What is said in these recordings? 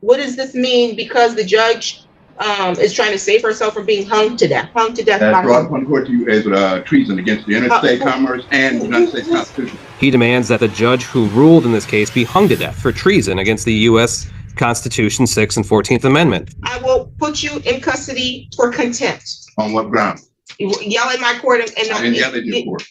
What does this mean? Because the judge is trying to save herself from being hung to death. Hung to death. That's brought upon the court to you as treason against the interstate commerce and the United States Constitution. He demands that the judge who ruled in this case be hung to death for treason against the U.S. Constitution 6th and 14th Amendment. I will put you in custody for contempt. On what grounds? You yell in my court and I didn't yell at your court.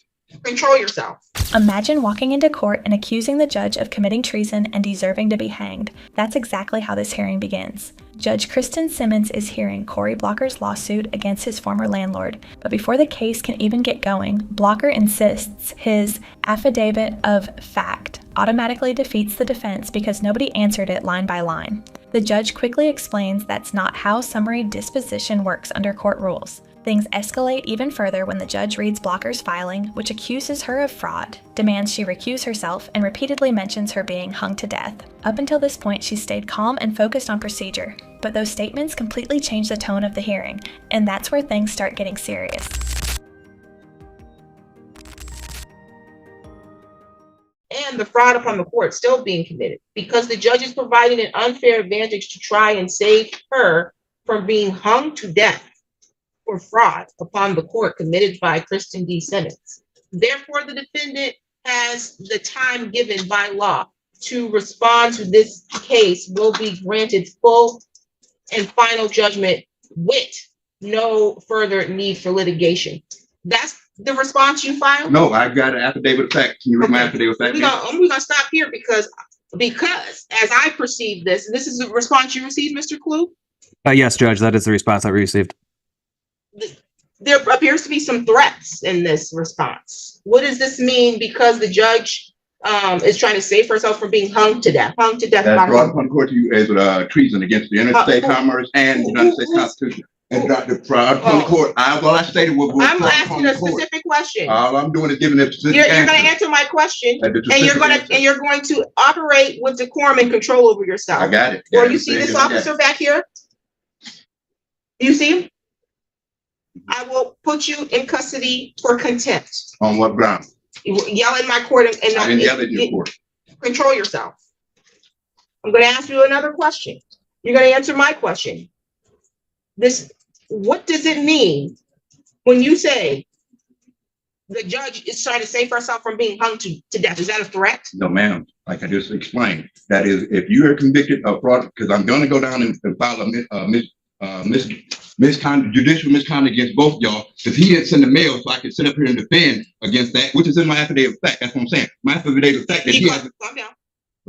Control yourself. Imagine walking into court and accusing the judge of committing treason and deserving to be hanged. That's exactly how this hearing begins. Judge Kristen Simmons is hearing Cory Blocker's lawsuit against his former landlord. But before the case can even get going, Blocker insists his affidavit of fact automatically defeats the defense because nobody answered it line by line. The judge quickly explains that's not how summary disposition works under court rules. Things escalate even further when the judge reads Blocker's filing, which accuses her of fraud, demands she recuse herself, and repeatedly mentions her being hung to death. Up until this point, she stayed calm and focused on procedure, but those statements completely change the tone of the hearing, and that's where things start getting serious. And the fraud upon the court still being committed because the judge is providing an unfair advantage to try and save her from being hung to death for fraud upon the court committed by Kristen D. Simmons. Therefore, the defendant has the time given by law to respond to this case will be granted full and final judgment with no further need for litigation. That's the response you filed? No, I've got an affidavit of fact. Can you read my affidavit of fact? We're gonna stop here because as I perceive this, and this is the response you received, Mr. Clue? Yes, Judge, that is the response I received. There appears to be some threats in this response. What does this mean? Because the judge is trying to save herself from being hung to death. Hung to death. That's brought upon the court to you as treason against the interstate commerce and the United States Constitution. And the fraud upon the court. I stated what was I'm asking a specific question. All I'm doing is giving a specific You're going to answer my question, and you're going to operate with decorum and control over yourself. I got it. Or you see this officer back here? Do you see him? I will put you in custody for contempt. On what grounds? You yell in my court and I didn't yell at your court. Control yourself. I'm going to ask you another question. You're going to answer my question. What does it mean when you say the judge is trying to save herself from being hung to death? Is that a threat? No, ma'am. Like I just explained, that is, if you are convicted of fraud, because I'm going to go down and file a judicial misconduct against both y'all, because he didn't send the mail so I could sit up here and defend against that, which is in my affidavit of fact. That's what I'm saying. My affidavit of fact that he has. Calm down.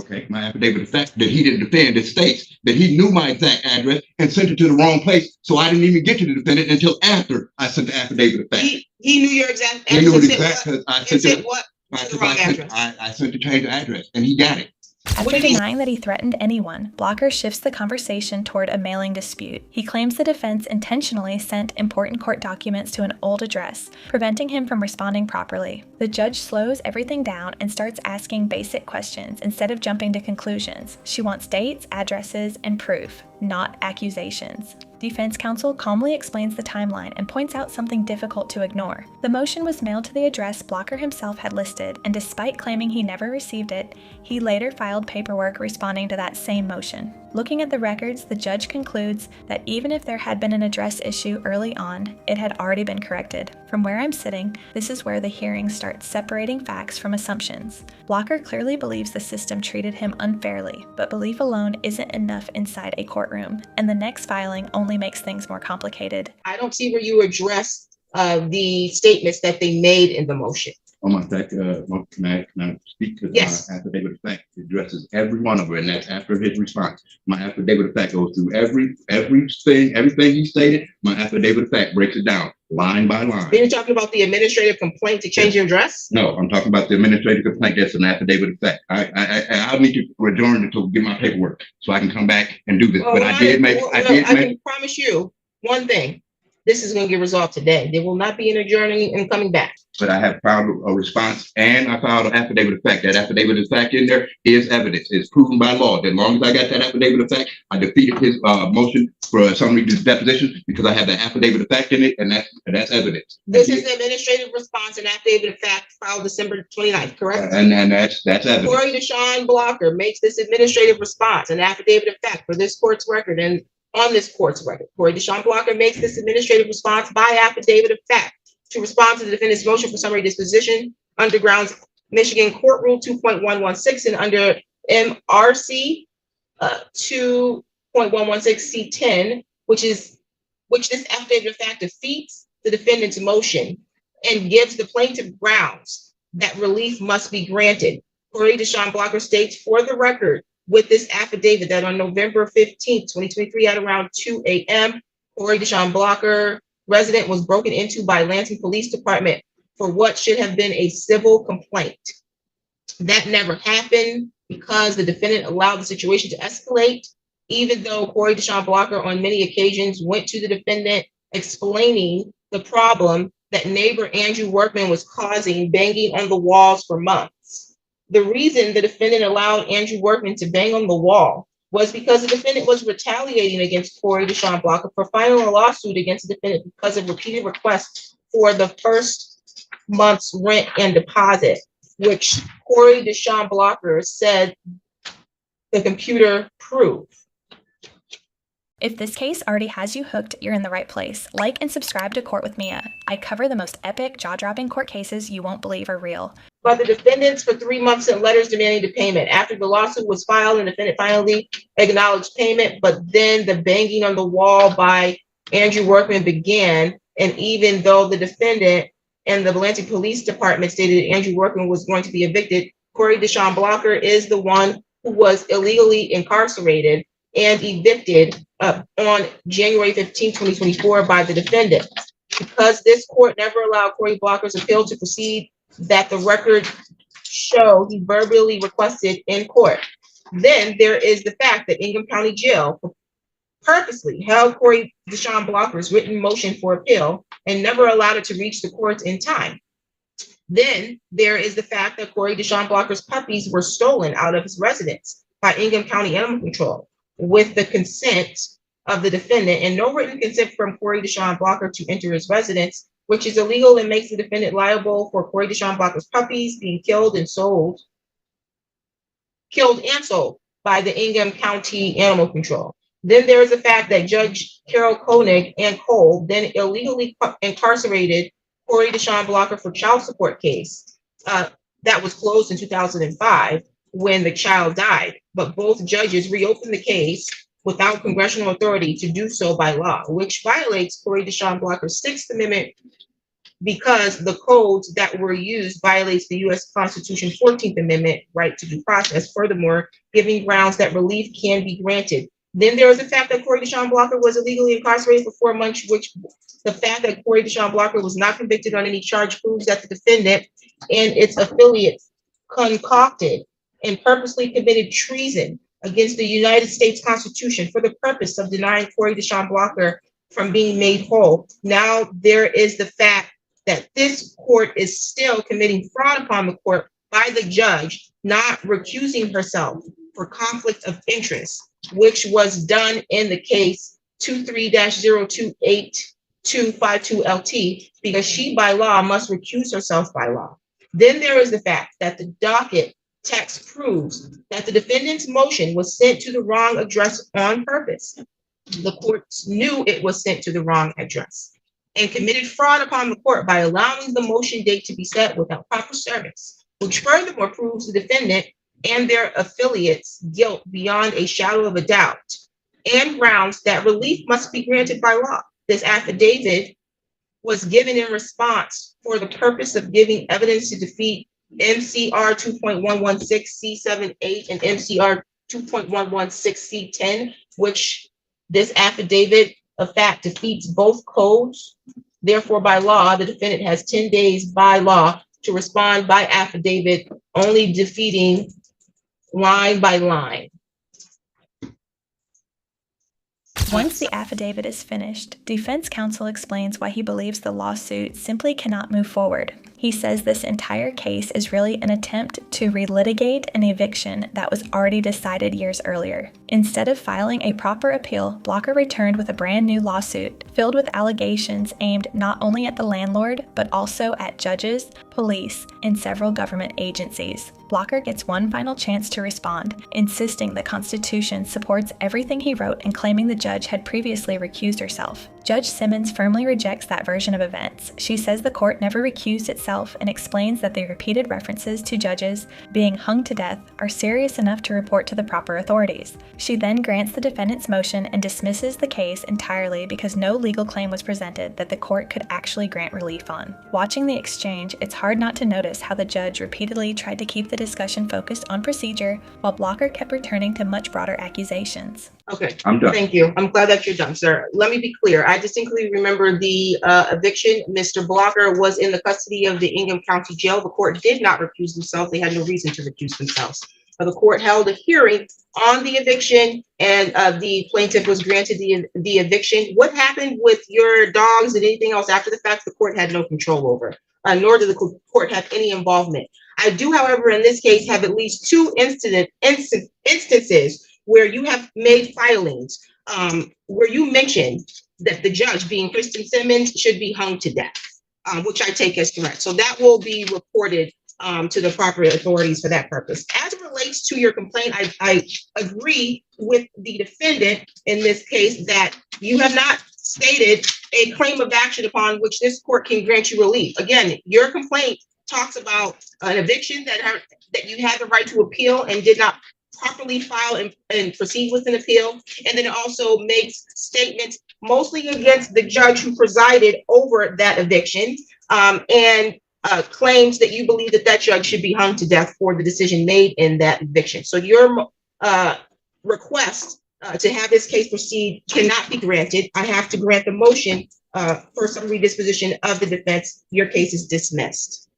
Okay, my affidavit of fact that he didn't defend, it states that he knew my exact address and sent it to the wrong place, so I didn't even get to the defendant until after I sent the affidavit of fact. He knew your exact address. He knew the exact, because I sent it. What? I sent the change of address, and he got it. After denying that he threatened anyone, Blocker shifts the conversation toward a mailing dispute. He claims the defense intentionally sent important court documents to an old address, preventing him from responding properly. The judge slows everything down and starts asking basic questions instead of jumping to conclusions. She wants dates, addresses, and proof, not accusations. Defense counsel calmly explains the timeline and points out something difficult to ignore. The motion was mailed to the address Blocker himself had listed, and despite claiming he never received it, he later filed paperwork responding to that same motion. Looking at the records, the judge concludes that even if there had been an address issue early on, it had already been corrected. From where I'm sitting, this is where the hearing starts separating facts from assumptions. Blocker clearly believes the system treated him unfairly, but belief alone isn't enough inside a courtroom, and the next filing only makes things more complicated. I don't see where you address the statements that they made in the motion. On my fact, can I speak to yes. My affidavit of fact? It addresses every one of them, and that's after his response. My affidavit of fact goes through everything he stated. My affidavit of fact breaks it down line by line. You're talking about the administrative complaint to change your address? No, I'm talking about the administrative complaint. That's an affidavit of fact. I'll need to adjourn to get my paperwork so I can come back and do this. Well, but I can promise you one thing. This is going to get resolved today. There will not be an adjourning and coming back. But I have filed a response and I filed an affidavit of fact. That affidavit of fact in there is evidence. It's proven by law. As long as I got that affidavit of fact, I defeated his motion for a summary deposition because I have the affidavit of fact in it, and that's evidence. This is the administrative response and affidavit of fact filed December 29th, correct? And that's evidence. Corey Deshawn Blocker makes this administrative response and affidavit of fact for this court's record and on this court's record. Corey Deshawn Blocker makes this administrative response by affidavit of fact to respond to the defendant's motion for summary disposition under grounds Michigan Court Rule 2.116 and under MRC 2.116C10, which this affidavit of fact defeats the defendant's motion and gives the plaintiff grounds that relief must be granted. Corey Deshawn Blocker states for the record with this affidavit that on November 15th, 2023 at around 2 a.m., Corey Deshawn Blocker resident was broken into by Lansing Police Department for what should have been a civil complaint. That never happened because the defendant allowed the situation to escalate, even though Corey Deshawn Blocker on many occasions went to the defendant explaining the problem that neighbor Andrew Workman was causing, banging on the walls for months. The reason the defendant allowed Andrew Workman to bang on the wall was because the defendant was retaliating against Corey Deshawn Blocker for filing a lawsuit against the defendant because of repeated requests for the first month's rent and deposit, which Corey Deshawn Blocker said the computer proved. If this case already has you hooked, you're in the right place. Like and subscribe to Court with Mia. I cover the most epic, jaw-dropping court cases you won't believe are real. But the defendants for 3 months sent letters demanding the payment. After the lawsuit was filed, the defendant finally acknowledged payment, but then the banging on the wall by Andrew Workman began. And even though the defendant and the Lansing Police Department stated that Andrew Workman was going to be evicted, Corey Deshawn Blocker is the one who was illegally incarcerated and evicted on January 15, 2024 by the defendant. Because this court never allowed Corey Blocker's appeal to proceed, that the record show he verbally requested in court. Then there is the fact that Ingham County Jail purposely held Corey Deshawn Blocker's written motion for appeal and never allowed it to reach the courts in time. Then there is the fact that Corey Deshawn Blocker's puppies were stolen out of his residence by Ingham County Animal Control with the consent of the defendant and no written consent from Corey Deshawn Blocker to enter his residence, which is illegal and makes the defendant liable for Corey Deshawn Blocker's puppies being killed and sold by the Ingham County Animal Control. Then there is the fact that Judge Carol Koenig and Cole then illegally incarcerated Corey Deshawn Blocker for child support case that was closed in 2005 when the child died. But both judges reopened the case without congressional authority to do so by law, which violates Corey Deshawn Blocker's Sixth Amendment because the codes that were used violates the U.S. Constitution 14th Amendment right to due process, furthermore, giving grounds that relief can be granted. Then there is the fact that Corey Deshawn Blocker was illegally incarcerated for 4 months, which the fact that Corey Deshawn Blocker was not convicted on any charge proves that the defendant and its affiliates concocted and purposely committed treason against the United States Constitution for the purpose of denying Corey Deshawn Blocker from being made whole. Now there is the fact that this court is still committing fraud upon the court by the judge not recusing herself for conflict of interest, which was done in the case 23-028252LT because she by law must recuse herself by law. Then there is the fact that the docket text proves that the defendant's motion was sent to the wrong address on purpose. The courts knew it was sent to the wrong address and committed fraud upon the court by allowing the motion date to be set without proper service, which furthermore proves the defendant and their affiliates' guilt beyond a shadow of a doubt and grounds that relief must be granted by law. This affidavit was given in response for the purpose of giving evidence to defeat MCR 2.116C78 and MCR 2.116C10, which this affidavit of fact defeats both codes. Therefore, by law, the defendant has 10 days by law to respond by affidavit, only defeating line by line. Once the affidavit is finished, defense counsel explains why he believes the lawsuit simply cannot move forward. He says this entire case is really an attempt to relitigate an eviction that was already decided years earlier. Instead of filing a proper appeal, Blocker returned with a brand new lawsuit filled with allegations aimed not only at the landlord, but also at judges, police, and several government agencies. Blocker gets one final chance to respond, insisting the Constitution supports everything he wrote and claiming the judge had previously recused herself. Judge Simmons firmly rejects that version of events. She says the court never recused itself and explains that the repeated references to judges being hung to death are serious enough to report to the proper authorities. She then grants the defendant's motion and dismisses the case entirely because no legal claim was presented that the court could actually grant relief on. Watching the exchange, it's hard not to notice how the judge repeatedly tried to keep the discussion focused on procedure while Blocker kept returning to much broader accusations. Okay, I'm done. thank you. I'm glad that you're done, sir. Let me be clear. I distinctly remember the eviction. Mr. Blocker was in the custody of the Ingham County Jail. The court did not recuse themselves. They had no reason to recuse themselves. The court held a hearing on the eviction, and the plaintiff was granted the eviction. What happened with your dogs and anything else after the fact, the court had no control over, nor did the court have any involvement. I do, however, in this case, have at least two instances where you have made filings where you mentioned that the judge, being Kristen Simmons, should be hung to death, which I take as correct. So that will be reported to the proper authorities for that purpose. As it relates to your complaint, I agree with the defendant in this case that you have not stated a claim of action upon which this court can grant you relief. Again, your complaint talks about an eviction that you had the right to appeal and did not properly file and proceed with an appeal. And then it also makes statements mostly against the judge who presided over that eviction, and claims that you believe that judge should be hung to death for the decision made in that eviction. So your request to have this case proceed cannot be granted. I have to grant the motion for summary disposition of the defense. Your case is dismissed.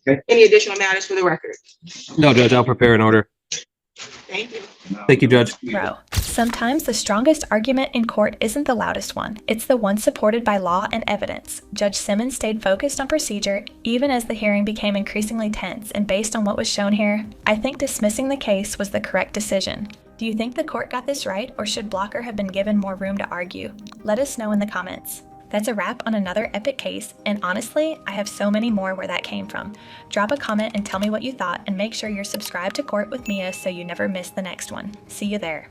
Okay. Any additional matters for the record? No, Judge, I'll prepare an order. Thank you. Thank you, Judge. Bro, sometimes the strongest argument in court isn't the loudest one. It's the one supported by law and evidence. Judge Simmons stayed focused on procedure, even as the hearing became increasingly tense, and based on what was shown here, I think dismissing the case was the correct decision. Do you think the court got this right, or should Blocker have been given more room to argue? Let us know in the comments. That's a wrap on another epic case, and honestly, I have so many more where that came from. Drop a comment and tell me what you thought, and make sure you're subscribed to Court with Mia so you never miss the next one. See you there.